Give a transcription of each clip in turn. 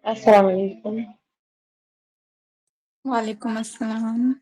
السلام علیکم۔ وعلیکم السلام۔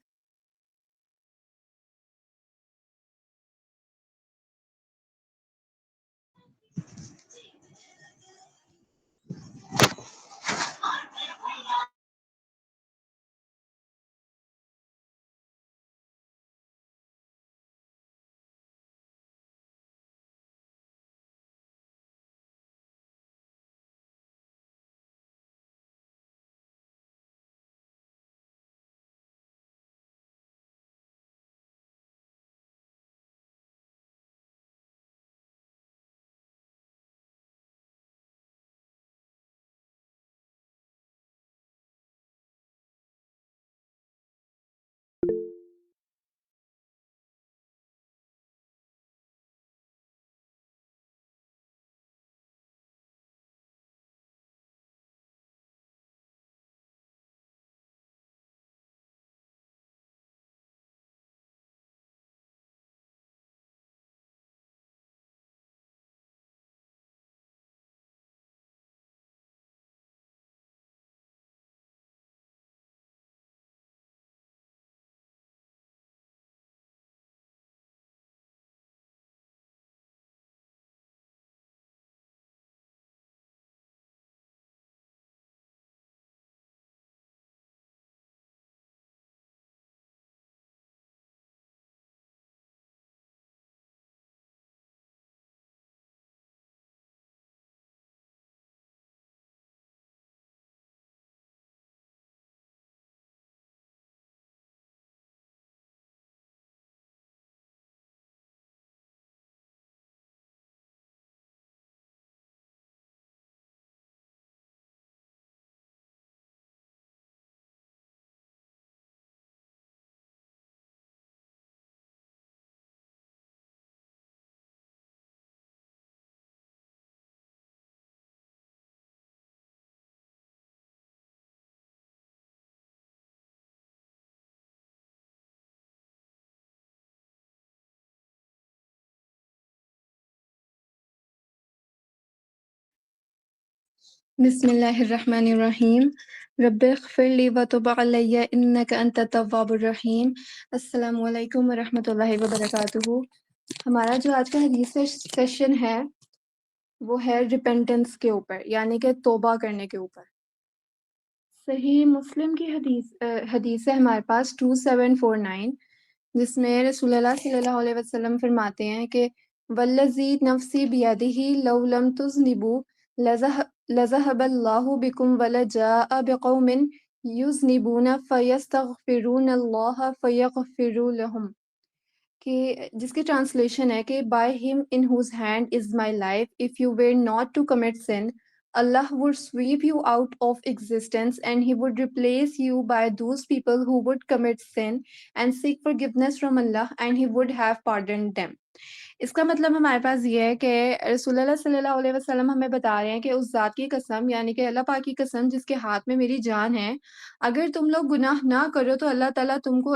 بسم اللہ الرحمن الرحیم۔ رب اغفر لی وتب علی انک انت التواب الرحیم۔ السلام علیکم ورحمۃ اللہ وبرکاتہ۔ ہمارا جو آج کا حدیث سیشن ہے وہ ہے ریپینٹنس کے اوپر، یعنی کہ توبہ کرنے کے اوپر۔ صحیح مسلم کی حدیث ہے ہمارے پاس 2749، جس میں رسول اللہ صلی اللہ علیہ وسلم فرماتے ہیں کہ والذی نفسی بیدہ لو لم تذنبوا لذهب اللہ بکم ولجاء بقوم یذنبون فیستغفرون اللہ فیغفر لهم، کہ جس کی ٹرانسلیشن ہے کہ by him in whose hand is my life, if you were not to commit sin, Allah would sweep you out of existence and he would replace you by those people who would commit sin and seek forgiveness from Allah and he would have pardoned them۔ اس کا مطلب ہمارے پاس یہ ہے کہ رسول اللہ صلی اللہ علیہ وسلم ہمیں بتا رہے ہیں کہ اس ذات کی قسم، یعنی کہ اللہ پاک کی قسم جس کے ہاتھ میں میری جان ہے، اگر تم لوگ گناہ نہ کرو تو اللہ تعالیٰ تم کو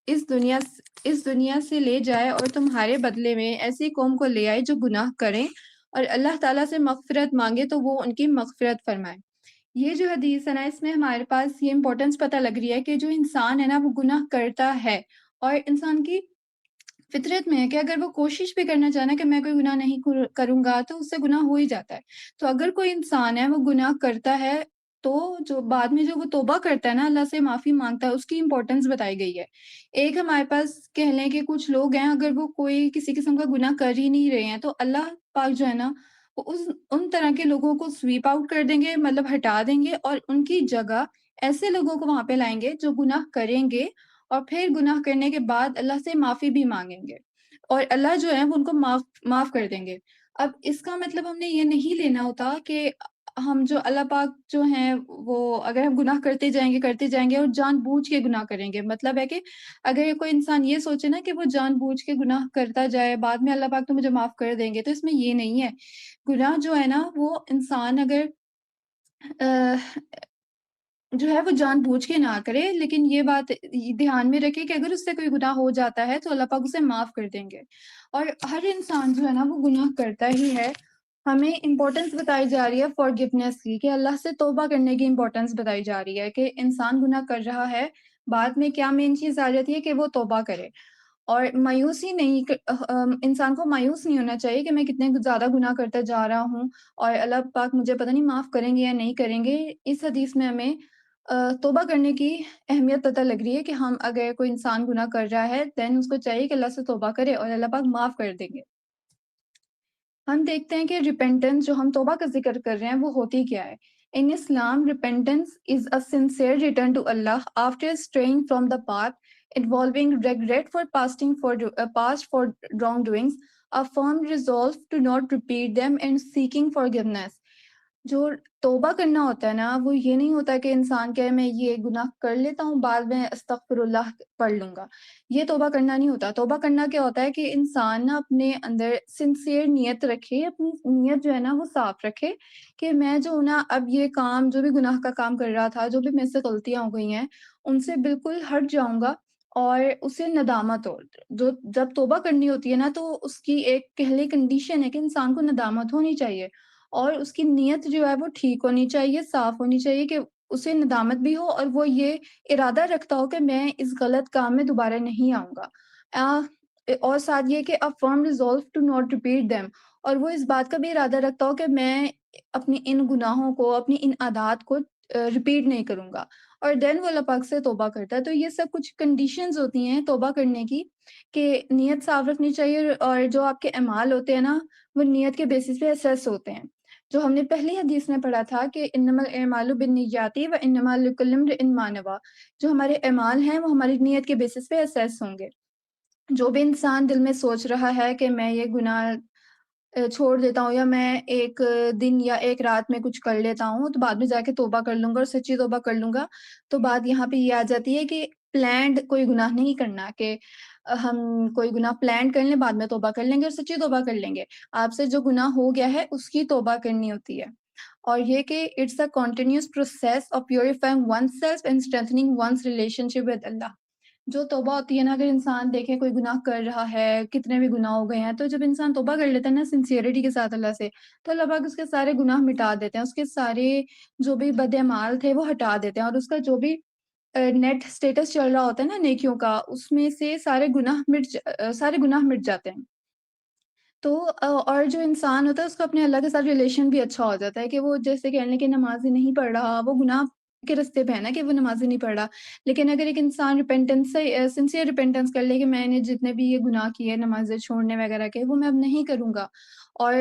اس دنیا سے لے جائے اور تمہارے بدلے میں ایسی قوم کو لے آئے جو گناہ کریں اور اللہ تعالیٰ سے مغفرت مانگے تو وہ ان کی مغفرت فرمائے۔ یہ جو حدیث ہے نا، اس میں ہمارے پاس یہ امپورٹنس پتہ لگ رہی ہے کہ جو انسان ہے نا وہ گناہ کرتا ہے، اور انسان کی فطرت میں ہے کہ اگر وہ کوشش بھی کرنا چاہنا کہ میں کوئی گناہ نہیں کروں گا تو اس سے گناہ ہو ہی جاتا ہے۔ تو اگر کوئی انسان ہے وہ گناہ کرتا ہے تو جو بعد میں جو وہ توبہ کرتا ہے نا، اللہ سے معافی مانگتا ہے، اس کی امپورٹنس بتائی گئی ہے۔ ایک ہمارے پاس کہہ لیں کہ کچھ لوگ ہیں اگر وہ کوئی کسی قسم کا گناہ کر ہی نہیں رہے ہیں تو اللہ پاک جو ہے نا وہ ان طرح کے لوگوں کو سویپ آؤٹ کر دیں گے، مطلب ہٹا دیں گے، اور ان کی جگہ ایسے لوگوں کو وہاں پہ لائیں گے جو گناہ کریں گے اور پھر گناہ کرنے کے بعد اللہ سے معافی بھی مانگیں گے، اور اللہ جو ہے وہ ان کو معاف کر دیں گے۔ اب اس کا مطلب ہم نے یہ نہیں لینا ہوتا کہ ہم جو اللہ پاک جو ہیں وہ اگر ہم گناہ کرتے جائیں گے اور جان بوجھ کے گناہ کریں گے، مطلب ہے کہ اگر کوئی انسان یہ سوچے نا کہ وہ جان بوجھ کے گناہ کرتا جائے بعد میں اللہ پاک تو مجھے معاف کر دیں گے، تو اس میں یہ نہیں ہے۔ گناہ جو ہے نا وہ انسان اگر جو ہے وہ جان بوجھ کے نہ کرے، لیکن یہ بات دھیان میں رکھے کہ اگر اس سے کوئی گناہ ہو جاتا ہے تو اللہ پاک اسے معاف کر دیں گے، اور ہر انسان جو ہے نا وہ گناہ کرتا ہی ہے، ہمیں امپورٹنس بتائی جا رہی ہے فارگیونیس کی، کہ اللہ سے توبہ کرنے کی امپورٹنس بتائی جا رہی ہے کہ انسان گناہ کر رہا ہے، بعد میں کیا مین چیز آ جاتی ہے کہ وہ توبہ کرے، اور مایوسی نہیں انسان کو مایوس نہیں ہونا چاہیے کہ میں کتنے زیادہ گناہ کرتا جا رہا ہوں اور اللہ پاک مجھے پتہ نہیں معاف کریں گے یا نہیں کریں گے۔ اس حدیث میں ہمیں توبہ کرنے کی اہمیت پتہ لگ رہی ہے کہ ہم اگر کوئی انسان گناہ کر رہا ہے دین اس کو چاہیے کہ اللہ سے توبہ کرے اور اللہ پاک معاف کر دیں گے۔ ہم دیکھتے ہیں کہ ریپینٹنس جو ہم توبہ کا ذکر کر رہے ہیں وہ ہوتی کیا ہے۔ In Islam repentance is a sincere return to Allah after straying from the path, involving regret for past for wrongdoings, a firm resolve to not repeat them and seeking forgiveness۔ جو توبہ کرنا ہوتا ہے نا وہ یہ نہیں ہوتا کہ انسان کہ میں یہ گناہ کر لیتا ہوں بعد میں استغفر اللہ پڑھ لوں گا، یہ توبہ کرنا نہیں ہوتا۔ توبہ کرنا کیا ہوتا ہے کہ انسان نا اپنے اندر سنسیئر نیت رکھے، اپنی نیت جو ہے نا وہ صاف رکھے کہ میں جو نا اب یہ کام جو بھی گناہ کا کام کر رہا تھا، جو بھی میرے سے غلطیاں ہو گئی ہیں ان سے بالکل ہٹ جاؤں گا، اور اسے ندامت ہو۔ جو جب توبہ کرنی ہوتی ہے نا تو اس کی ایک پہلی کنڈیشن ہے کہ انسان کو ندامت ہونی چاہیے، اور اس کی نیت جو ہے وہ ٹھیک ہونی چاہیے، صاف ہونی چاہیے کہ اسے ندامت بھی ہو اور وہ یہ ارادہ رکھتا ہو کہ میں اس غلط کام میں دوبارہ نہیں آؤں گا۔ اور ساتھ یہ کہ firm resolve to not repeat them, اور وہ اس بات کا بھی ارادہ رکھتا ہو کہ میں اپنی ان گناہوں کو، اپنی ان عادات کو ریپیٹ نہیں کروں گا، اور دین وہ اللہ پاک سے توبہ کرتا ہے۔ تو یہ سب کچھ کنڈیشنز ہوتی ہیں توبہ کرنے کی، کہ نیت صاف رکھنی چاہیے، اور جو آپ کے اعمال ہوتے ہیں نا وہ نیت کے بیسس پہ اسیس ہوتے ہیں۔ جو ہم نے پہلی حدیث میں پڑھا تھا کہ انما الاعمال بالنیات و انما لکل امرئ ما نوی، جو ہمارے اعمال ہیں وہ ہماری نیت کے بیسس پہ اسیس ہوں گے۔ جو بھی انسان دل میں سوچ رہا ہے کہ میں یہ گناہ چھوڑ دیتا ہوں، یا میں ایک دن یا ایک رات میں کچھ کر لیتا ہوں تو بعد میں جا کے توبہ کر لوں گا اور سچی توبہ کر لوں گا، تو بات یہاں پہ یہ آ جاتی ہے کہ پلانڈ کوئی گناہ نہیں کرنا، کہ ہم کوئی گناہ پلان کر لیں بعد میں توبہ کر لیں گے اور سچی توبہ کر لیں گے۔ آپ سے جو گناہ ہو گیا ہے اس کی توبہ کرنی ہوتی ہے، اور یہ کہ it's a continuous process of purifying oneself and strengthening one's relationship with Allah. جو توبہ ہوتی ہے نا، اگر انسان دیکھے کوئی گناہ کر رہا ہے، کتنے بھی گناہ ہو گئے ہیں، تو جب انسان توبہ کر لیتا ہے نا سنسیئرٹی کے ساتھ اللہ سے، تو اللہ پاک اس کے سارے گناہ مٹا دیتے ہیں، اس کے سارے جو بھی بد اعمال تھے وہ ہٹا دیتے ہیں، اور اس کا جو بھی نیٹ سٹیٹس چل رہا ہوتا ہے نا نیکیوں کا، اس میں سے سارے گناہ مٹ جاتے ہیں۔ تو اور جو انسان ہوتا ہے اس کا اپنے اللہ کے ساتھ ریلیشن بھی اچھا ہو جاتا ہے، کہ وہ جیسے کہہ لیں کہ نماز ہی نہیں پڑھ رہا، وہ گناہ کے رستے پہ ہے نا کہ وہ نماز ہی نہیں پڑھ رہا، لیکن اگر ایک انسان ریپینٹنس سے سنسیئر ریپینٹنس کر لے کہ میں نے جتنے بھی یہ گناہ کیے نمازیں چھوڑنے وغیرہ کے وہ میں اب نہیں کروں گا، اور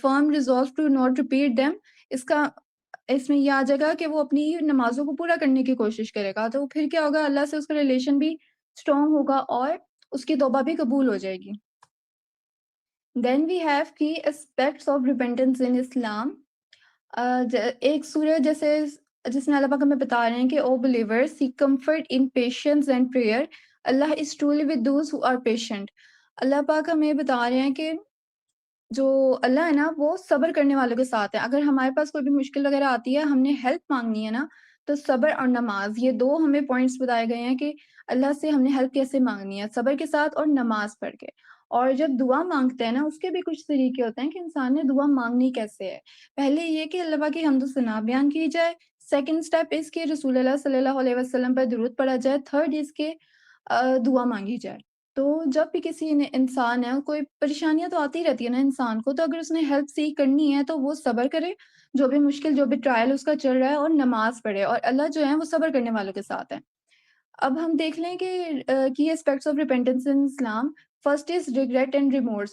firm resolve to not repeat them, اس میں یہ آ جائے گا کہ وہ اپنی نمازوں کو پورا کرنے کی کوشش کرے گا، تو پھر کیا ہوگا، اللہ سے اس کا ریلیشن بھی اسٹرانگ ہوگا اور اس کی توبہ بھی قبول ہو جائے گی۔ Then we have key aspects of repentance in Islam۔ ایک سورہ جیسے جس میں اللہ پاک ہمیں بتا رہے ہیں کہ او believers seek comfort in patience and prayer, Allah is truly with those who are patient۔ اللہ پاک ہمیں بتا رہے ہیں کہ جو اللہ ہے نا وہ صبر کرنے والوں کے ساتھ ہے۔ اگر ہمارے پاس کوئی بھی مشکل وغیرہ آتی ہے، ہم نے ہیلپ مانگنی ہے نا، تو صبر اور نماز، یہ دو ہمیں پوائنٹس بتائے گئے ہیں کہ اللہ سے ہم نے ہیلپ کیسے مانگنی ہے، صبر کے ساتھ اور نماز پڑھ کے۔ اور جب دعا مانگتے ہیں نا اس کے بھی کچھ طریقے ہوتے ہیں کہ انسان نے دعا مانگنی کیسے ہے۔ پہلے یہ کہ اللہ پاک کی حمد و ثنا بیان کی جائے، سیکنڈ اسٹیپ اس کے رسول اللہ صلی اللہ علیہ وسلم پر درود پڑھا جائے، تھرڈ اس کے دعا مانگی جائے۔ تو جب بھی کسی نے انسان ہے، کوئی پریشانیاں تو آتی رہتی ہے نا انسان کو، تو اگر اس نے ہیلپ سیکھ کرنی ہے تو وہ صبر کرے، جو بھی مشکل جو بھی ٹرائل اس کا چل رہا ہے، اور نماز پڑھے، اور اللہ جو ہے وہ صبر کرنے والوں کے ساتھ ہے۔ اب ہم دیکھ لیں کہ کی aspects of repentance in Islam. First is regret and remorse.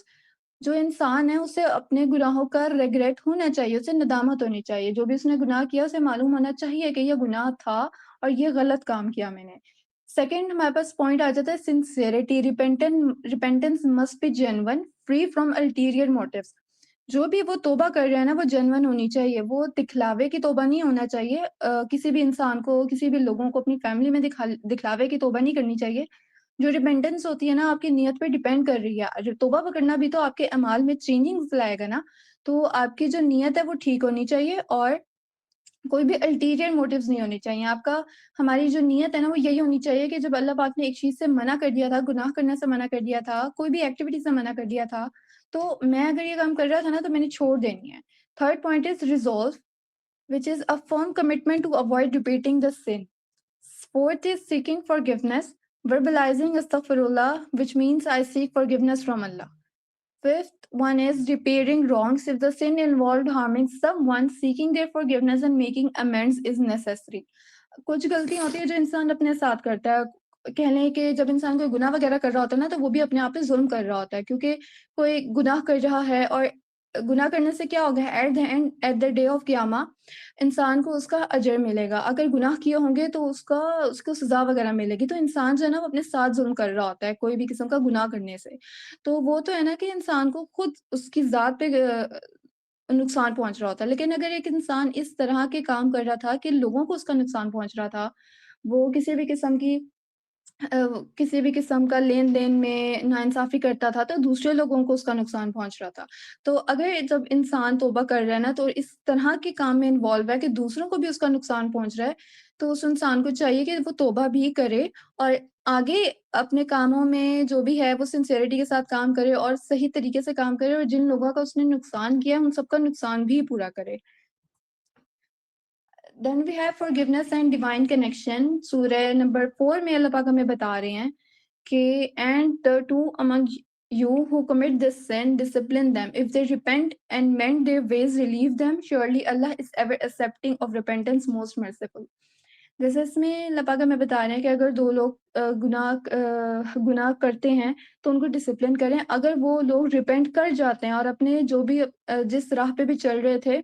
جو انسان ہے اسے اپنے گناہوں کا ریگریٹ ہونا چاہیے، اسے ندامت ہونی چاہیے، جو بھی اس نے گناہ کیا اسے معلوم ہونا چاہیے کہ یہ گناہ تھا اور یہ غلط کام کیا میں نے۔ سیکنڈ ہمارے پاس پوائنٹ آ جاتا ہے sincerity. Repentance must be genuine, free from ulterior motives. جو بھی وہ توبہ کر رہا ہے نا وہ جینون ہونی چاہیے، وہ دکھلاوے کی توبہ نہیں ہونا چاہیے، کسی بھی انسان کو، کسی بھی لوگوں کو، اپنی فیملی میں دکھلاوے کی توبہ نہیں کرنی چاہیے۔ جو ریپینٹنس ہوتی ہے نا آپ کی نیت پہ ڈیپینڈ کر رہی ہے، جو توبہ کرنا بھی تو آپ کے اعمال میں چینجنگز لائے گا نا، تو آپ کی جو نیت ہے وہ ٹھیک ہونی چاہیے، اور کوئی بھی الٹیریئر موٹیوز نہیں ہونے چاہیے آپ کا. ہماری جو نیت ہے نا وہ یہی ہونی چاہیے کہ جب اللہ پاک نے ایک چیز سے منع کر دیا تھا، گناہ کرنے سے منع کر دیا تھا، کوئی بھی ایکٹیویٹی سے منع کر دیا تھا، تو میں اگر یہ کام کر رہا تھا نا تو میں نے چھوڑ دینی ہے. Third point is resolve which is a firm commitment to avoid repeating the sin. Fourth is seeking forgiveness, verbalizing astaghfirullah, which means I seek forgiveness from Allah. Fifth one is repairing wrongs. If the sin involved harming someone, seeking their forgiveness and making amends is necessary. کچھ غلطیاں ہوتی ہیں جو انسان اپنے ساتھ کرتا ہے. کہہ لیں کہ جب انسان کوئی گناہ وغیرہ کر رہا ہوتا ہے نا تو وہ بھی اپنے آپ پہ ظلم کر رہا ہوتا ہے، کیونکہ کوئی گناہ کر رہا ہے اور گناہ کرنے سے کیا ہوگا، at the end at the day of قیامہ انسان کو اس کا اجر ملے گا. اگر گناہ کیے ہوں گے تو اس کو سزا وغیرہ ملے گی. تو انسان جو ہے نا وہ اپنے ساتھ ظلم کر رہا ہوتا ہے کوئی بھی قسم کا گناہ کرنے سے. تو وہ تو ہے نا کہ انسان کو خود اس کی ذات پہ نقصان پہنچ رہا ہوتا ہے. لیکن اگر ایک انسان اس طرح کے کام کر رہا تھا کہ لوگوں کو اس کا نقصان پہنچ رہا تھا، وہ کسی بھی قسم کا لین دین میں ناانصافی کرتا تھا تو دوسرے لوگوں کو اس کا نقصان پہنچ رہا تھا. تو اگر جب انسان توبہ کر رہا ہے نا تو اس طرح کے کام میں انوالو ہے کہ دوسروں کو بھی اس کا نقصان پہنچ رہا ہے، تو اس انسان کو چاہیے کہ وہ توبہ بھی کرے اور آگے اپنے کاموں میں جو بھی ہے وہ سنسیئرٹی کے ساتھ کام کرے اور صحیح طریقے سے کام کرے، اور جن لوگوں کا اس نے نقصان کیا ان سب کا نقصان بھی پورا کرے. Then we have forgiveness and divine connection. سورہ نمبر 4 میں اللہ پاک ہمیں بتا رہے ہیں کہ and the two among you who commit this sin discipline them. If they repent and mend their ways, relieve them. Surely Allah is ever accepting of repentance, most merciful. جیسے اس میں اللہ پاک ہمیں بتا رہے ہیں کہ اگر دو لوگ گناہ کرتے ہیں تو ان کو ڈسپلن کریں. اگر وہ لوگ ریپینٹ کر جاتے ہیں اور اپنے جو بھی جس راہ پہ بھی چل رہے تھے،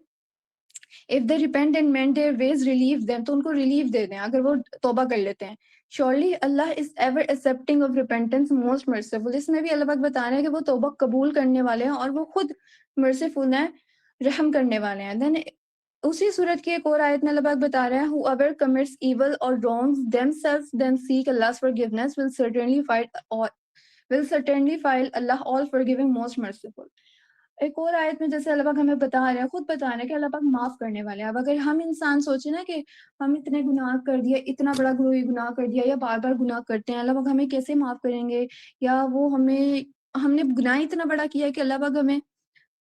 if they repent and mend their ways, relieve them, تو ان کو ریلیف دے دیں اگر وہ توبہ کر لیتے ہیں. surely Allah is ever accepting of repentance, most merciful. اس میں بھی اللہ پاک بتا رہے ہیں کہ وہ توبہ قبول کرنے والے ہیں اور وہ خود merciful ہیں، رحم کرنے والے ہیں. then اسی صورت کی ایک اور آیت میں اللہ پاک بتا رہے ہیں whoever commits evil or wrongs themselves then seek Allah's forgiveness will certainly find Allah all forgiving, most merciful. ایک اور آیت میں جیسے اللہ پاک ہمیں بتا رہے ہیں، خود بتا رہے ہیں کہ اللہ پاک معاف کرنے والے ہیں. اب اگر ہم انسان سوچیں نا کہ ہم اتنے گناہ کر دیا، اتنا بڑا کوئی گناہ کر دیا یا بار بار گناہ کرتے ہیں، اللہ پاک ہمیں کیسے معاف کریں گے، یا وہ ہم نے گناہ اتنا بڑا کیا ہے کہ اللہ پاک ہمیں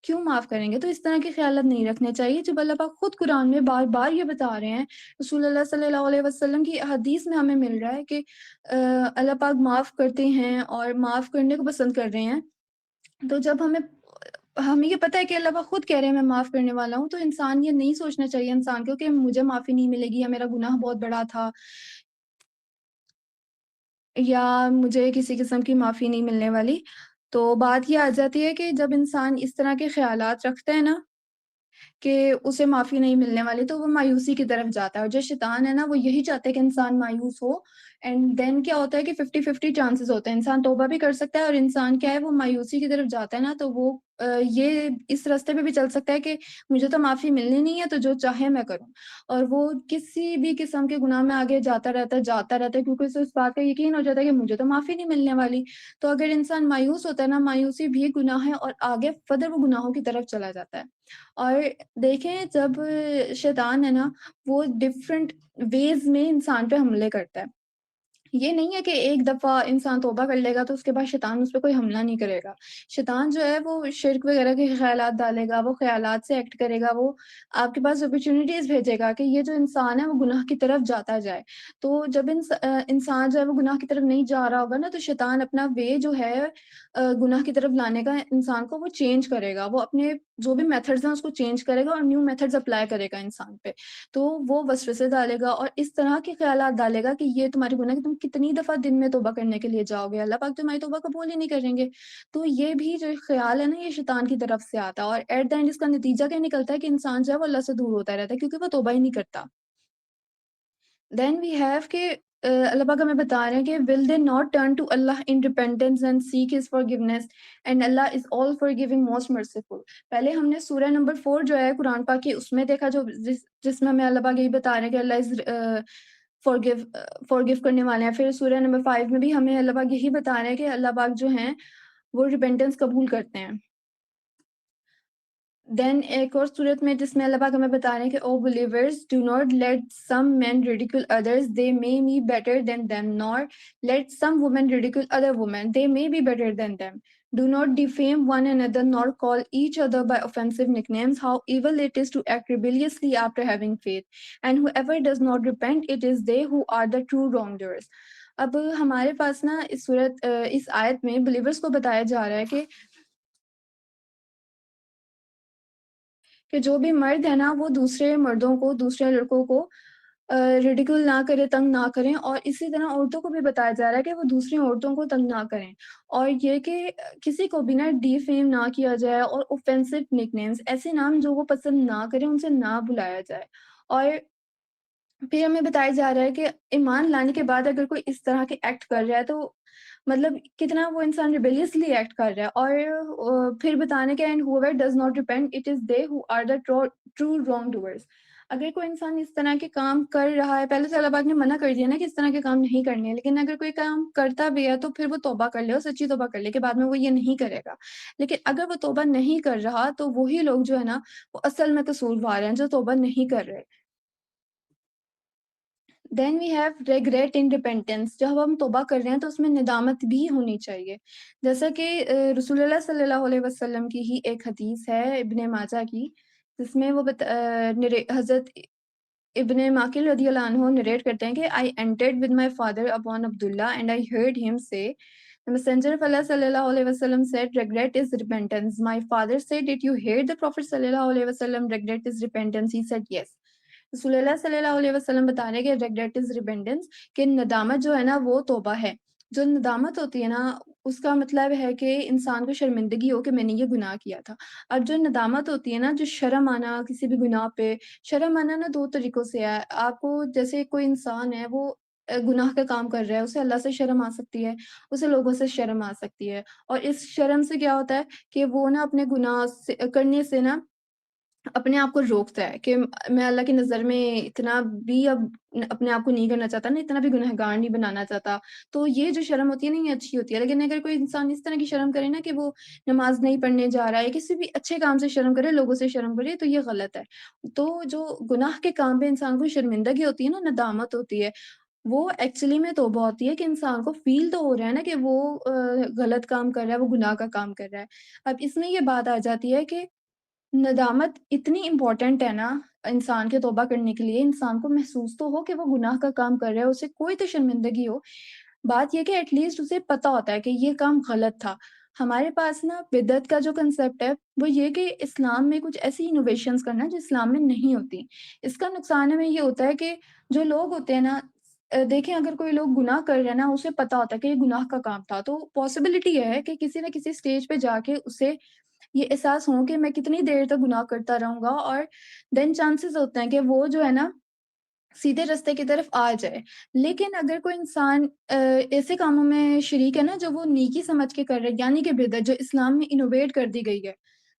کیوں معاف کریں گے. تو اس طرح کے خیالات نہیں رکھنے چاہیے. جب اللہ پاک خود قرآن میں بار بار یہ بتا رہے ہیں، رسول اللہ صلی اللہ علیہ وسلم کی حدیث میں ہمیں مل رہا ہے کہ اللہ پاک معاف کرتے ہیں اور معاف کرنے کو پسند کر رہے ہیں. تو جب ہمیں یہ پتہ ہے کہ اللہ پاک خود کہہ رہے ہیں میں معاف کرنے والا ہوں، تو انسان یہ نہیں سوچنا چاہیے انسان کو کہ مجھے معافی نہیں ملے گی یا میرا گناہ بہت بڑا تھا یا مجھے کسی قسم کی معافی نہیں ملنے والی. تو بات یہ آ جاتی ہے کہ جب انسان اس طرح کے خیالات رکھتا ہے نا کہ اسے معافی نہیں ملنے والی، تو وہ مایوسی کی طرف جاتا ہے. اور جو شیطان ہے نا وہ یہی چاہتا ہے کہ انسان مایوس ہو. اینڈ دین کیا ہوتا ہے کہ 50-50 چانسز ہوتے ہیں، انسان توبہ بھی کر سکتا ہے اور انسان کیا ہے وہ مایوسی کی طرف جاتا ہے نا، تو وہ یہ اس راستے پہ بھی چل سکتا ہے کہ مجھے تو معافی ملنی نہیں ہے تو جو چاہے میں کروں، اور وہ کسی بھی قسم کے گناہ میں آگے جاتا رہتا ہے کیونکہ اسے اس بات کا یقین ہو جاتا ہے کہ مجھے تو معافی نہیں ملنے والی. تو اگر انسان مایوس ہوتا ہے نا، مایوسی بھی گناہ ہے اور آگے فدر وہ گناہوں کی طرف چلا جاتا ہے. اور دیکھیں جب شیطان ہے نا وہ ڈفرینٹ ویز میں انسان پہ حملے کرتا ہے. یہ نہیں ہے کہ ایک دفعہ انسان توبہ کر لے گا تو اس کے بعد شیطان اس پہ کوئی حملہ نہیں کرے گا. شیطان جو ہے وہ شرک وغیرہ کے خیالات ڈالے گا، وہ خیالات سے ایکٹ کرے گا، وہ آپ کے پاس اپرچونیٹیز بھیجے گا کہ یہ جو انسان ہے وہ گناہ کی طرف جاتا جائے. تو جب انسان جو ہے وہ گناہ کی طرف نہیں جا رہا ہوگا نا تو شیطان اپنا وے جو ہے گناہ کی طرف لانے کا انسان کو وہ چینج کرے گا، وہ اپنے جو بھی میتھڈز ہیں اس کو چینج کرے گا اور نیو میتھڈز اپلائی کرے گا انسان پہ. تو وہ وسوسے ڈالے گا اور اس طرح کے خیالات ڈالے گا کہ یہ تمہاری گناہ کہ تم کتنی دفعہ دن میں توبہ کرنے کے لیے جاؤ گے، اللہ پاک تمہاری توبہ قبول ہی نہیں کریں گے. تو یہ بھی جو خیال ہے نا یہ شیطان کی طرف سے آتا ہے، اور ایٹ دا اینڈ اس کا نتیجہ کیا نکلتا ہے کہ انسان جو ہے وہ اللہ سے دور ہوتا رہتا ہے کیونکہ وہ توبہ ہی نہیں کرتا. دین وی ہیو کہ اللہ پاک ہمیں بتا رہے ہیں کہ will they not turn to Allah in repentance and seek his forgiveness and Allah is all forgiving most merciful. پہلے ہم نے سورہ نمبر 4 جو ہے قرآن پاک کی اس میں دیکھا جس میں ہمیں اللہ پاک یہی بتا رہے ہیں کہ اللہ از فارگیو کرنے والے ہیں. پھر سورہ نمبر 5 میں بھی ہمیں اللہ پاک یہی بتا رہے ہیں کہ اللہ پاک جو ہیں وہ ریپینٹنس قبول کرتے ہیں. دین ایک اور صورت میں جس میں اللہ پاک ہمیں بتا رہے ہیں کہ او believers do not let some men ridicule others they may be better than them nor let some women ridicule other women they may be better than them. Do not defame one another nor call each other by offensive nicknames. How evil it is to act rebelliously after having faith. And whoever does not repent, it is they who are the true wrongdoers. اب ہمارے پاس نا اس آیت میں believers کو بتایا جا رہا ہے کہ جو بھی مرد ہے نا وہ دوسرے مردوں کو دوسرے لڑکوں کو ریڈیکل نہ کرے تنگ نہ کریں اور اسی طرح عورتوں کو بھی بتایا جا رہا ہے کہ وہ دوسری عورتوں کو تنگ نہ کریں اور یہ کہ کسی کو بھی نہ ڈی فیم نہ کیا جائے اور اوفینسو نک نیمز ایسے نام جو وہ پسند نہ کریں ان سے نہ بلایا جائے اور پھر ہمیں بتایا جا رہا ہے کہ ایمان لانے کے بعد اگر کوئی اس طرح کے ایکٹ کر رہا ہے تو مطلب کتنا وہ انسان ریبیلیسلی ایکٹ کر رہا ہے اور پھر بتانے کے and whoever does not repent it is they who are the true wrongdoers. اگر کوئی انسان اس طرح کے کام کر رہا ہے پہلے سے اللہ پاک نے منع کر دیا نا کہ اس طرح کے کام نہیں کرنے ہیں لیکن اگر کوئی کام کرتا بھی ہے تو پھر وہ توبہ کر لے اور سچی توبہ کر لے کہ بعد میں وہ یہ نہیں کرے گا لیکن اگر وہ توبہ نہیں کر رہا تو وہی لوگ جو ہے نا وہ اصل میں قصوروار ہیں جو توبہ نہیں کر رہے. Then we have regret in repentance. جب ہم توبہ کر رہے ہیں تو اس میں ندامت بھی ہونی چاہیے جیسا کہ رسول اللہ صلی اللہ علیہ وسلم کی ہی ایک حدیث ہے ابن ماجہ کی جس میں وہ حضرت ابن ماکل رضی اللہ عنہ نریٹ کرتے ہیں کہ I entered with my father upon Abdullah and I heard him say the messenger of Allah sallallahu alaihi wasallam said regret is repentance. My father said did you hear the prophet sallallahu alaihi wasallam regret is repentance? He said yes. رسول اللہ صلی اللہ علیہ وسلم بتا رہے کہ regret از repentance کہ ندامت جو ہے نا وہ توبہ ہے. جو ندامت ہوتی ہے نا اس کا مطلب ہے کہ انسان کو شرمندگی ہو کہ میں نے یہ گناہ کیا تھا. اور جو ندامت ہوتی ہے نا جو شرم آنا کسی بھی گناہ پہ شرم آنا نا دو طریقوں سے ہے. آپ کو جیسے کوئی انسان ہے وہ گناہ کا کام کر رہا ہے اسے اللہ سے شرم آ سکتی ہے اسے لوگوں سے شرم آ سکتی ہے اور اس شرم سے کیا ہوتا ہے کہ وہ نا اپنے گناہ کرنے سے نا اپنے آپ کو روکتا ہے کہ میں اللہ کی نظر میں اتنا بھی اب اپنے آپ کو نہیں کرنا چاہتا نا اتنا بھی گنہگار نہیں بنانا چاہتا. تو یہ جو شرم ہوتی ہے نا یہ اچھی ہوتی ہے لیکن اگر کوئی انسان اس طرح کی شرم کرے نا کہ وہ نماز نہیں پڑھنے جا رہا ہے کسی بھی اچھے کام سے شرم کرے لوگوں سے شرم کرے تو یہ غلط ہے. تو جو گناہ کے کام پہ انسان کو شرمندگی ہوتی ہے نا ندامت ہوتی ہے وہ ایکچولی میں توبہ ہوتی ہے کہ انسان کو فیل تو ہو رہا ہے نا کہ وہ غلط کام کر رہا ہے وہ گناہ کا کام کر رہا ہے. اب اس میں یہ بات آ جاتی ہے کہ ندامت اتنی امپورٹنٹ ہے نا انسان کے توبہ کرنے کے لیے انسان کو محسوس تو ہو کہ وہ گناہ کا کام کر رہا ہے اسے کوئی تو شرمندگی ہو. بات یہ کہ ایٹ لیسٹ اسے پتا ہوتا ہے کہ یہ کام غلط تھا. ہمارے پاس نا بدعت کا جو کنسیپٹ ہے وہ یہ کہ اسلام میں کچھ ایسی انوویشنز کرنا جو اسلام میں نہیں ہوتی. اس کا نقصان ہمیں یہ ہوتا ہے کہ جو لوگ ہوتے ہیں نا دیکھیں اگر کوئی لوگ گناہ کر رہے ہیں نا اسے پتا ہوتا ہے کہ یہ گناہ کا کام تھا تو پاسبلٹی ہے کہ کسی نہ کسی اسٹیج پہ جا کے اسے یہ احساس ہو کہ میں کتنی دیر تک گناہ کرتا رہوں گا اور دین چانسز ہوتے ہیں کہ وہ جو ہے نا سیدھے رستے کی طرف آ جائے. لیکن اگر کوئی انسان ایسے کاموں میں شریک ہے نا جو وہ نیکی سمجھ کے کر رہے یعنی کہ بدعت جو اسلام میں انوویٹ کر دی گئی ہے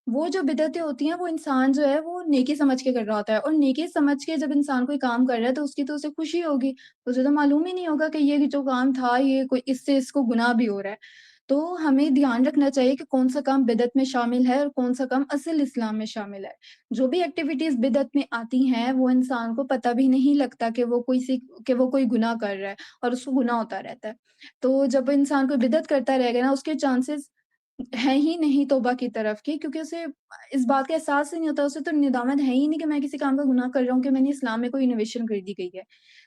وہ جو بدعتیں ہوتی ہیں وہ انسان جو ہے وہ نیکی سمجھ کے کر رہا ہوتا ہے اور نیکی سمجھ کے جب انسان کوئی کام کر رہا ہے تو اس کی تو اسے خوشی ہوگی اسے تو معلوم ہی نہیں ہوگا کہ یہ جو کام تھا یہ کوئی اس سے اس کو گناہ بھی ہو رہا ہے. تو ہمیں دھیان رکھنا چاہیے کہ کون سا کام بدعت میں شامل ہے اور کون سا کام اصل اسلام میں شامل ہے. جو بھی ایکٹیویٹیز بدعت میں آتی ہیں وہ انسان کو پتہ بھی نہیں لگتا کہ وہ کوئی گناہ کر رہا ہے اور اس کو گناہ ہوتا رہتا ہے. تو جب انسان کو بدعت کرتا رہے گا نا اس کے چانسز ہے ہی نہیں توبہ کی طرف کی کیونکہ اسے اس بات کا احساس ہی نہیں ہوتا اسے تو ندامت ہے ہی نہیں کہ میں کسی کام کا گناہ کر رہا ہوں کہ میں نے اسلام میں کوئی انوویشن کر دی گئی ہے.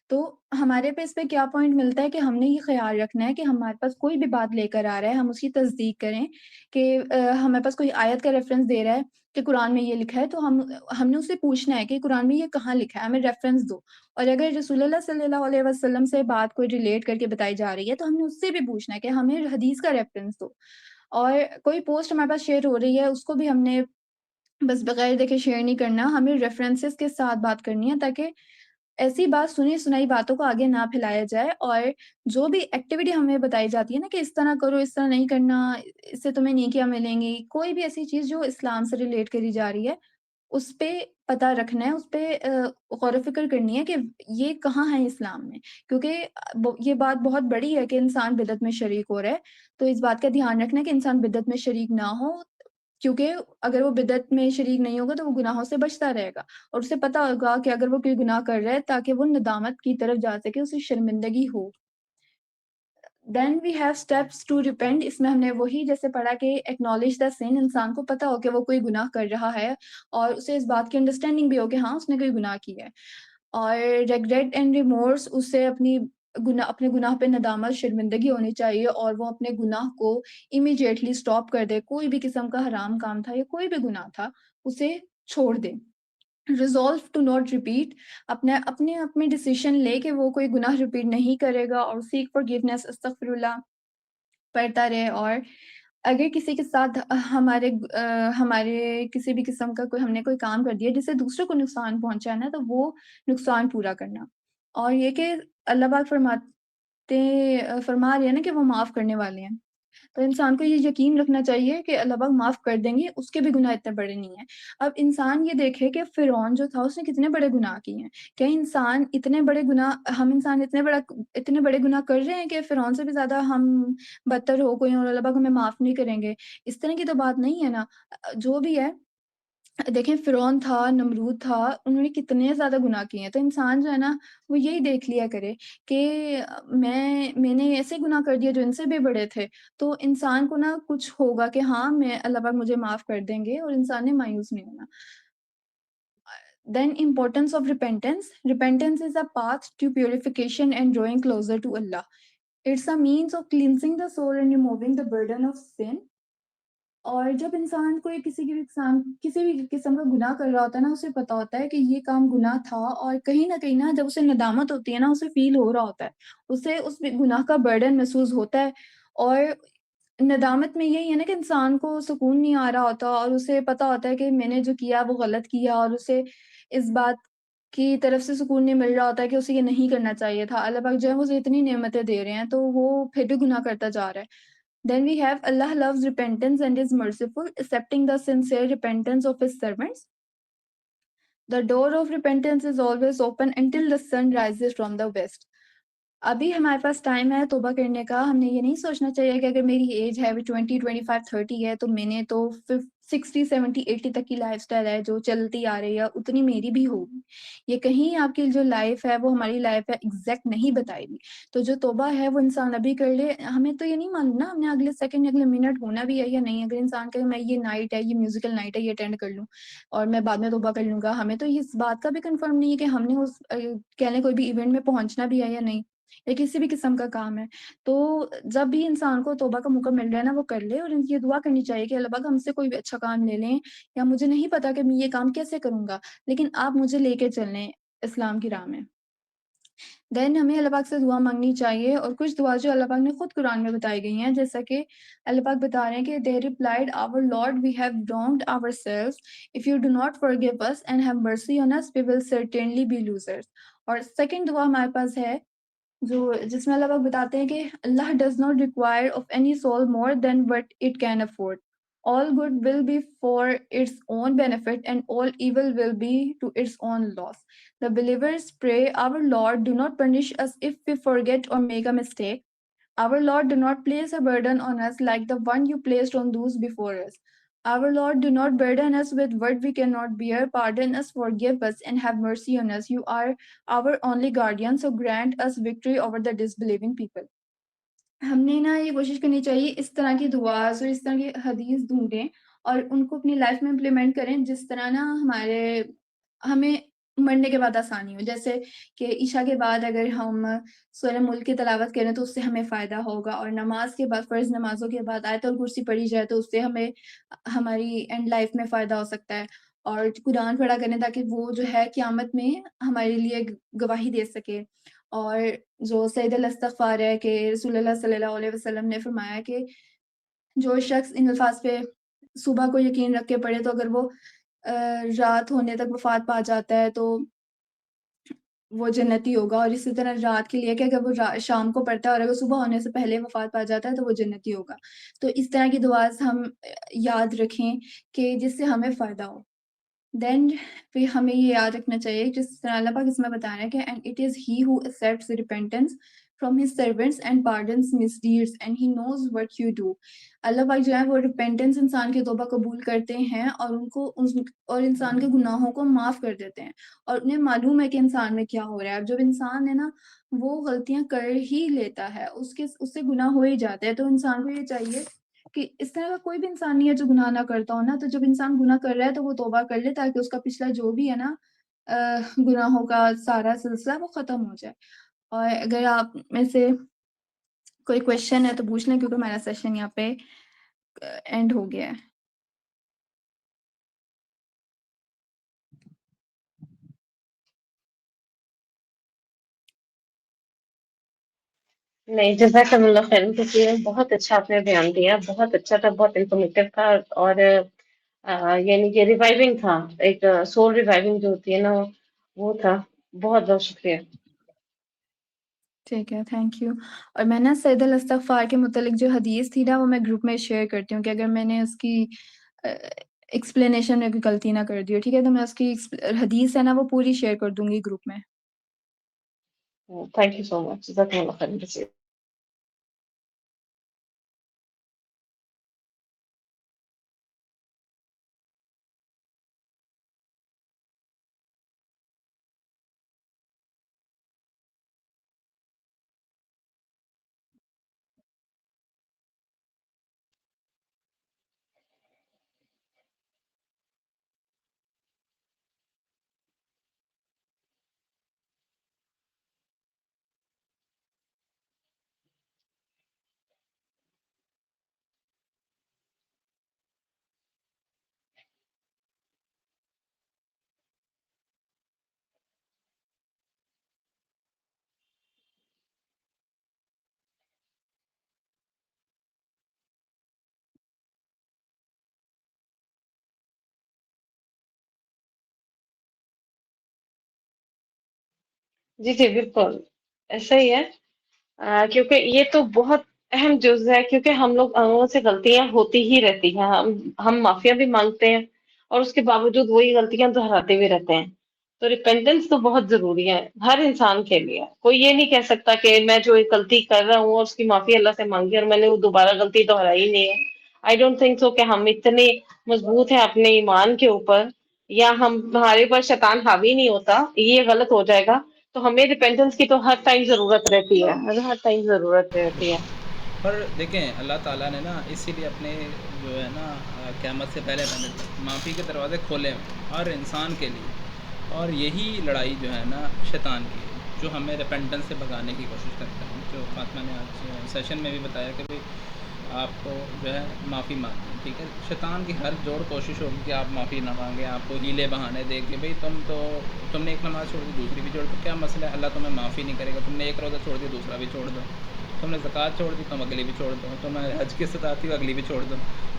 تو ہمارے پہ اس پہ کیا پوائنٹ ملتا ہے کہ ہم نے یہ خیال رکھنا ہے کہ ہمارے پاس کوئی بھی بات لے کر آ رہا ہے ہم اس کی تصدیق کریں کہ ہمارے پاس کوئی آیت کا ریفرنس دے رہا ہے کہ قرآن میں یہ لکھا ہے تو ہم نے اسے پوچھنا ہے کہ قرآن میں یہ کہاں لکھا ہے ہمیں ریفرنس دو. اور اگر رسول اللہ صلی اللہ علیہ وسلم سے بات کوئی ریلیٹ کر کے بتائی جا رہی ہے تو ہم نے اس سے بھی پوچھنا ہے کہ ہمیں حدیث کا ریفرنس دو. اور کوئی پوسٹ ہمارے پاس شیئر ہو رہی ہے اس کو بھی ہم نے بس بغیر دیکھے شیئر نہیں کرنا ہمیں ریفرنسز کے ساتھ بات کرنی ہے تاکہ ایسی بات سنی سنائی باتوں کو آگے نہ پھیلایا جائے. اور جو بھی ایکٹیویٹی ہمیں بتائی جاتی ہے نا کہ اس طرح کرو اس طرح نہیں کرنا اس سے تمہیں نیکیاں ملیں گی کوئی بھی ایسی چیز جو اسلام سے ریلیٹ کری جا رہی ہے اس پہ پتہ رکھنا ہے اس پہ غور و فکر کرنی ہے کہ یہ کہاں ہے اسلام میں کیونکہ یہ بات بہت بڑی ہے کہ انسان بدعت میں شریک ہو رہا ہے. تو اس بات کا دھیان رکھنا ہے کہ انسان بدعت میں شریک نہ ہو کیونکہ اگر وہ بدعت میں شریک نہیں ہوگا تو وہ گناہوں سے بچتا رہے گا، اور اسے پتہ ہوگا کہ اگر وہ کوئی گناہ کر رہا ہے تاکہ وہ ندامت کی طرف جا سکے، اسے شرمندگی ہو۔ Then we have steps to repent, اس میں ہم نے وہی جیسے پڑھا کہ ایکنالج دا سن، انسان کو پتہ ہو کہ وہ کوئی گناہ کر رہا ہے اور اسے اس بات کی انڈرسٹینڈنگ بھی ہو کہ ہاں اس نے کوئی گناہ کیا ہے، اور ریگریٹ اینڈ ریمورس، اسے اپنے گناہ پہ ندامت شرمندگی ہونی چاہیے، اور وہ اپنے گناہ کو امیجیٹلی اسٹاپ کر دے، کوئی بھی قسم کا حرام کام تھا یا کوئی بھی گناہ تھا اسے چھوڑ دے۔ ریزولو ٹو ناٹ ریپیٹ، اپنے ڈیسیشن لے کہ وہ کوئی گناہ ریپیٹ نہیں کرے گا، اور سیک فارگیونیس، استغفر اللہ پڑھتا رہے۔ اور اگر کسی کے ساتھ ہمارے کسی بھی قسم کا ہم نے کوئی کام کر دیا جس سے دوسروں کو نقصان پہنچا ہے نا، تو وہ نقصان پورا کرنا، اور یہ کہ اللہ پاک فرما رہے ہیں نا کہ وہ معاف کرنے والے ہیں، تو انسان کو یہ یقین رکھنا چاہیے کہ اللہ پاک معاف کر دیں گے، اس کے بھی گناہ اتنے بڑے نہیں ہیں۔ اب انسان یہ دیکھے کہ فرعون جو تھا اس نے کتنے بڑے گناہ کیے ہیں، کیا ہم انسان اتنے بڑے گناہ کر رہے ہیں کہ فرعون سے بھی زیادہ ہم بدتر ہو کوئی اور اللہ پاک ہمیں معاف نہیں کریں گے؟ اس طرح کی تو بات نہیں ہے نا۔ جو بھی ہے، دیکھیں فرعون تھا، نمرود تھا، انہوں نے کتنے زیادہ گناہ کیے ہیں، تو انسان جو ہے نا وہ یہی دیکھ لیا کرے کہ میں نے ایسے گناہ کر دیے جو ان سے بھی بڑے تھے، تو انسان کو نا کچھ ہوگا کہ ہاں اللہ پاک مجھے معاف کر دیں گے، اور انسان نے مایوس نہیں ہونا۔ Then importance of repentance. Repentance is a path to purification and drawing closer to Allah. It's a means of cleansing the soul and removing the burden of sin. اور جب انسان کوئی کسی بھی قسم کا گناہ کر رہا ہوتا ہے نا، اسے پتا ہوتا ہے کہ یہ کام گناہ تھا، اور کہیں نہ جب اسے ندامت ہوتی ہے نا، اسے فیل ہو رہا ہوتا ہے، اسے اس گناہ کا برڈن محسوس ہوتا ہے، اور ندامت میں یہی ہے نا کہ انسان کو سکون نہیں آ رہا ہوتا، اور اسے پتا ہوتا ہے کہ میں نے جو کیا وہ غلط کیا، اور اسے اس بات کی طرف سے سکون نہیں مل رہا ہوتا ہے کہ اسے یہ نہیں کرنا چاہیے تھا۔ اللہ پاک جو ہے اسے اتنی نعمتیں دے رہے ہیں، تو وہ پھر بھی گناہ کرتا جا رہا ہے۔ Then we have Allah loves repentance and is merciful, accepting the sincere repentance of His servants. The door of repentance is always open until the sun rises from the west. ابھی ہمارے پاس ٹائم ہے توبہ کرنے کا، ہم نے یہ نہیں سوچنا چاہیے کہ اگر میری ایج ہے 20 25 30 ہے تو میں نے تو 60 70 80 تک کی لائف سٹائل ہے جو چلتی آ رہی ہے اتنی میری بھی ہوگی، یہ کہیں آپ کی جو لائف ہے وہ ہماری لائف ہے ایگزیکٹ نہیں بتائے گی۔ تو جو توبہ ہے وہ انسان ابھی کر لے، ہمیں تو یہ نہیں معلوم نا ہم نے اگلے سیکنڈ اگلے منٹ ہونا بھی ہے یا نہیں۔ اگر انسان کہے میں یہ نائٹ ہے، یہ میوزیکل نائٹ ہے، یہ اٹینڈ کر لوں اور میں بعد میں توبہ کر لوں گا، ہمیں تو اس بات کا بھی کنفرم نہیں ہے کہ ہم نے اس کہنے کوئی بھی ایونٹ میں پہنچنا بھی ہے یا نہیں، یا کسی بھی قسم کا کام ہے۔ تو جب بھی انسان کو توبہ کا موقع مل رہا ہے نا وہ کر لے، اور یہ دعا کرنی چاہیے کہ اللہ پاک ہم سے کوئی بھی اچھا کام لے لیں، یا مجھے نہیں پتا کہ میں یہ کام کیسے کروں گا، لیکن آپ مجھے لے کے چلیں اسلام کی راہ میں۔ دین ہمیں اللہ پاک سے دعا مانگنی چاہیے، اور کچھ دعا جو اللہ پاک نے خود قرآن میں بتائی گئی ہیں، جیسا کہ اللہ پاک بتا رہے ہیں کہ they replied our Lord we have wronged ourselves, if you do not forgive us and have mercy on us we will certainly be losers۔ اور سیکنڈ دعا ہمارے پاس ہے جس میں اللہ پاک بتاتے ہیں کہ اللہ does not require of any soul more than what it can afford. All good will be for its own benefit and all evil will be to its own loss. The believers pray, Our Lord, do not punish us if we forget or make a mistake. Our Lord, do not place a burden on us like the one you placed on those before us. Our Lord, do not burden us with what we cannot bear. Pardon us, forgive us, and have mercy on us. You are our only guardian, so grant us victory over the disbelieving people. ہم نے نا یہ کوشش کرنی چاہیے اس طرح کی دعاز اور اس طرح کی حدیث ڈھونڈیں اور ان کو اپنی لائف میں امپلیمنٹ کریں، جس طرح نا ہمیں مرنے کے بعد آسانی ہو۔ جیسے کہ عشاء کے بعد اگر ہم سورہ ملک کی تلاوت کریں تو اس سے ہمیں فائدہ ہوگا، اور نماز کے بعد فرض نمازوں کے بعد آیت الکرسی پڑھی جائے تو اس سے ہمیں ہماری اینڈ لائف میں فائدہ ہو سکتا ہے، اور قرآن پڑھا کریں تاکہ وہ جو ہے قیامت میں ہمارے لیے گواہی دے سکے۔ اور جو سید الاستغفار ہے کہ رسول اللہ صلی اللہ علیہ وسلم نے فرمایا کہ جو شخص ان الفاظ پہ صبح کو یقین رکھ کے پڑھے تو اگر وہ رات ہونے تک وفات پا جاتا ہے تو وہ جنتی ہوگا، اور اسی طرح رات کے لیے کہ اگر وہ شام کو پڑھتا ہے اور اگر صبح ہونے سے پہلے وفات پا جاتا ہے تو وہ جنتی ہوگا۔ تو اس طرح کی دعاز ہم یاد رکھیں کہ جس سے ہمیں فائدہ ہو۔ دین پھر ہمیں یہ یاد رکھنا چاہیے جس طرح اللہ پاک اس میں بتا رہا ہے کہ and it is he who accepts repentance from his servants and pardons misdeeds and he knows what you do. اللہ پاک جو ہے وہ ریپینٹنس انسان کی توبہ قبول کرتے ہیں اور اور انسان کے گناہوں کو معاف کر دیتے ہیں اور انہیں معلوم ہے کہ انسان میں کیا ہو رہا ہے. اب جب انسان ہے نا وہ غلطیاں کر ہی لیتا ہے, اس سے گناہ ہو ہی جاتے ہیں, تو انسان کو یہ چاہیے کہ اس طرح کا کوئی بھی انسان نہیں ہے جو گناہ نہ کرتا ہو نا. تو جب انسان گناہ کر رہا ہے تو وہ توبہ کر لے تاکہ اس کا پچھلا جو بھی ہے نا گناہوں کا سارا سلسلہ وہ ختم ہو جائے. اور اگر آپ میں سے کوئی کوشچن ہے تو پوچھ لیں, کیونکہ میرا سیشن یہاں پہ اینڈ ہو گیا ہے. نہیں جزاکم اللہ خیر کثیر, بہت اچھا آپ نے بیان دیا, بہت اچھا تھا, بہت انفارمیٹیو تھا, اور یعنی کہ ریوائونگ تھا, ایک سول ریوائونگ جو ہوتی ہے نا وہ تھا. بہت بہت شکریہ. ٹھیک ہے, تھینک یو. اور میں نا سید الاستغفار کے متعلق جو حدیث تھی نا وہ میں گروپ میں شیئر کرتی ہوں کہ اگر میں نے اس کی ایکسپلینیشن میں کوئی غلطی نہ کر دی ہو, ٹھیک ہے, تو میں اس کی حدیث ہے نا وہ پوری شیئر کر دوں گی گروپ میں. تھینک یو سو مچ, جزاکم اللہ خیر کثیر. جی جی بالکل ایسا ہی ہے. کیونکہ یہ تو بہت اہم جز ہے, کیونکہ ہم لوگوں سے غلطیاں ہوتی ہی رہتی ہیں, ہم معافیا بھی مانگتے ہیں اور اس کے باوجود وہی غلطیاں دہراتے بھی رہتے ہیں. تو ریپینٹنس تو بہت ضروری ہے ہر انسان کے لیے. کوئی یہ نہیں کہہ سکتا کہ میں جو ایک غلطی کر رہا ہوں اور اس کی معافی اللہ سے مانگی اور میں نے وہ دوبارہ غلطی دہرائی نہیں ہے. آئی ڈونٹ تھنک سو کہ ہم اتنے مضبوط ہیں اپنے ایمان کے اوپر, یا ہمارے اوپر شیطان حاوی نہیں ہوتا, یہ غلط ہو جائے گا. تو ہمیں ریپینٹنس کی تو ہر ٹائم ضرورت رہتی ہے, ہر ٹائم ضرورت رہتی ہے. اور دیکھیں اللہ تعالیٰ نے نا اسی لیے اپنے جو ہے نا قیامت سے پہلے معافی کے دروازے کھولے ہر انسان کے لیے. اور یہی لڑائی جو ہے نا شیطان کی, جو ہمیں ریپینٹنس سے بھگانے کی کوشش کرتا ہے, جو فاطمہ نے آج سیشن میں بھی بتایا کہ بھائی آپ کو جو ہے معافی مانگیں, ٹھیک ہے. شیطان کی ہر جوڑ کوشش ہوگی کہ آپ معافی نہ مانگیں, آپ کو ہیلے بہانے دے کہ بھائی تم نے ایک نماز چھوڑ دی دوسری بھی چھوڑ دو, کیا مسئلہ ہے, اللہ تمہیں معافی نہیں کرے گا. تم نے ایک روزہ چھوڑ دیا دوسرا بھی چھوڑ دو, تم نے زکوٰۃ چھوڑ دی تم اگلی بھی چھوڑ دو, تمہیں حج کی استطاعت ہو اگلی بھی چھوڑ دو.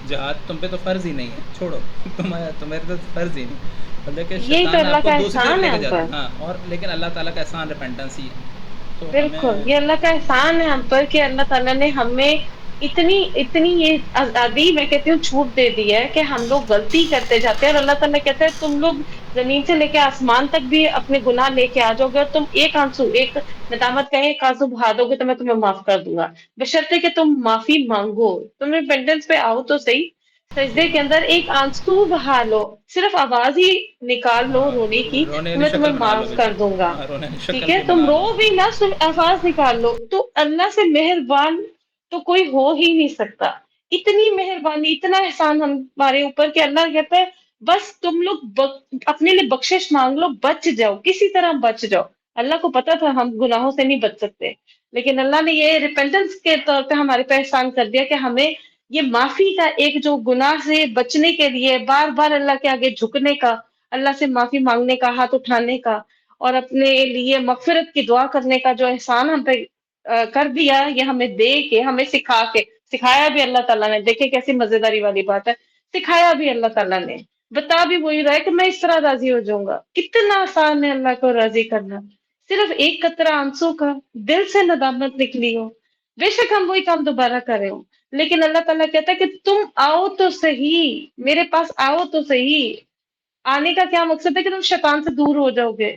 جہاد تم پہ تو فرض ہی نہیں ہے, چھوڑو, تمہارے تو فرض ہی نہیں. مطلب کہ یہی تو شیطان اللہ آپ کو کا دوسری طرف احسان لے ہے کے ہم جاتا پر. ہے. ہاں, اور لیکن اللہ تعالیٰ کا احسان ریپینٹنس ہی ہے. تو بالکل ہمیں یہ اللہ کا احسان ہے ہم پر کہ اللہ تعالیٰ نے ہمیں اتنی یہ آزادی, میں کہتی ہوں چھوٹ دے دی ہے کہ ہم لوگ غلطی کرتے جاتے ہیں, اور اللہ تعالیٰ کہتا ہے تم لوگ زمین سے لے کے آسمان تک بھی اپنے گناہ لے کے آ جاؤ گے, اور تم ایک آنسو, ایک ندامت کا ایک آنسو بہا دو گے تو میں تمہیں معاف کر دوں گا, بشرطے کہ تم معافی مانگو. تم ریپینٹنس پہ آؤ تو صحیح, سجدے کے اندر ایک آنسو بہا لو, صرف آواز ہی نکال لو رونے کی, رونے تو والی میں تمہیں شکل بنا لو معاف کر دوں گا. ہاں, رونے والی ٹھیک شکل ہے, بھی تم بنا رو لو. بھی نہ, تم آواز نکال لو. تو اللہ سے مہربان تو کوئی ہو ہی نہیں سکتا. اتنی مہربانی, اتنا احسان ہمارے اوپر کہ اللہ کہتا ہے بس تم لوگ اپنے لیے بخشش مانگ لو, بچ جاؤ, کسی طرح بچ جاؤ. اللہ کو پتا تھا ہم گناہوں سے نہیں بچ سکتے, لیکن اللہ نے یہ ریپینٹنس کے طور پہ ہمارے پہ احسان کر دیا کہ ہمیں یہ معافی کا ایک جو گناہ سے بچنے کے لیے بار بار اللہ کے آگے جھکنے کا, اللہ سے معافی مانگنے کا, ہاتھ اٹھانے کا, اور اپنے لیے مغفرت کی دعا کرنے کا جو احسان ہم پہ کر دیا, یہ ہمیں دے کے, ہمیں سکھایا بھی اللہ تعالیٰ نے. دیکھیں کیسی مزیداری والی بات ہے, سکھایا بھی اللہ تعالیٰ نے, بتا بھی وہی رہا ہے کہ میں اس طرح راضی ہو جاؤں گا. کتنا آسان ہے اللہ کو راضی کرنا, صرف ایک قطرہ آنسو کا دل سے ندامت نکلی ہو, بے شک ہم وہی کام دوبارہ کرے ہوں, لیکن اللہ تعالیٰ کہتا ہے کہ تم آؤ تو صحیح, میرے پاس آؤ تو صحیح. آنے کا کیا مقصد ہے کہ تم شیطان سے دور ہو جاؤ گے,